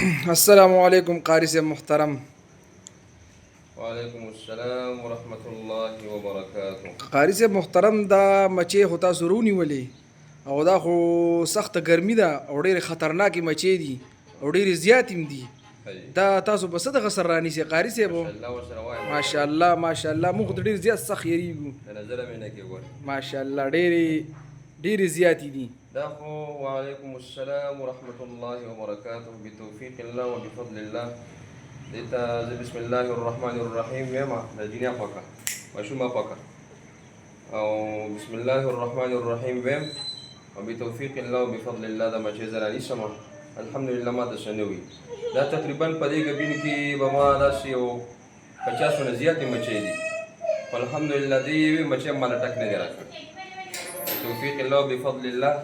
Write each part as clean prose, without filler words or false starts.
السلام علیکم قاری صاحب محترم. وعلیکم السلام ورحمۃ اللہ وبرکاتہ. قاری صاحب محترم، دا مچې خو تاسو رونیولې او دا خو سخته ګرمي ده او ډېرې خطرناکې مچې دي او ډېرې زیاتې هم دي. هی دا تاسو په څه دغه سر رانیسئ قاري صاحب؟ ماشاءالله ورسره وایم ماشاءالله ماشاءالله، موږ خو ته ډېر زیات سخت یېرېږو. د نظره مې نه کې ګور ماشاءالله ډېرې زیاتې دي. دا خو وعلیکم السلام ورحمۃ اللہ وبرکاتہ بتوفیق الله وبفضل الله. دیتا زه بسم الله الرحمن الرحیم ویما د دنیا پاکه ماشومه پاکه او بسم الله الرحمن الرحیم ویم او بتوفیق الله وبفضل الله د مچې زرانی سما الحمدلله ما د سنوي دا تقریبا په دې ګبین کې به ما داسې یو 50 نه زیاتې مچې دي. الحمدلله دې مچې مال ټک نه دی راکړ بتوفیق الله وبفضل الله.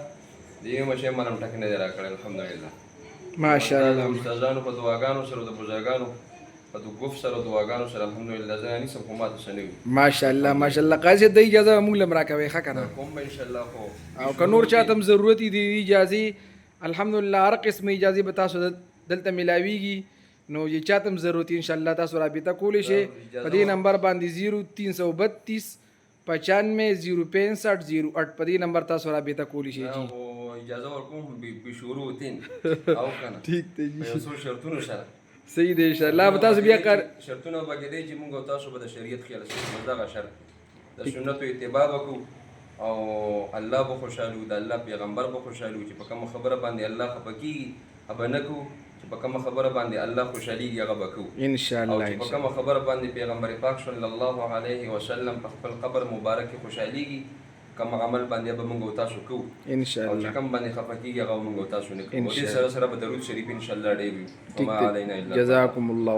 دې مچې مال ټک نه دی راکړ الحمدلله. ماشاءالله استادانو په دعاګانو سره د بزرګانو په دعاګانو سره دعاګانو سره الحمدلله زه نه سم کومه سنوي ماشاءالله ماشاءالله. قاری صاحب د اجازه موږ لم راکوي ښه که نه؟ کوم ان شاء الله خو او که نور چاته هم ضرورت دي اجازې الحمدلله هر قسم اجازې به تاسو دلته ملاویږي. نو چې چاته هم ضرورت وي انشاءالله تاسو رابطه کولی شئ په دې نمبر باندې 0332 95 065 08 په دې نمبر تاسو رابطه کولی شئ. جی اجازه ورکوم به شروطین او کنه ٹھیک دی په یو څو شرطونو سره صحیح دی انشاءالله به تاسو بیا کار شرطونه به کېدی چې موږ او تاسو به د شریعت خیال ساتو دغه شرط د سنتو اتباع وکړو او الله به خوشاله وي د الله پیغمبر به خوشاله وي چې په کومه خبره باندې الله خفه کېږي هغه نه کوو چې په کومه خبره باندې الله خوشحالېږي هغه به کوو انشاءالله او چې په کومه خبره باندې پیغمبر پاک صلی الله علیه وسلم په خپل قبر مبارک کې خوشحالېږي کوم عمل باندې به موږ او تاسو کوو او چې کوم باندې خفه کېږي هغه موږ او تاسو نه کوو. دې سره سره به درود شریف انشاءالله ډېر وي. وما علینا الا جزاکم الله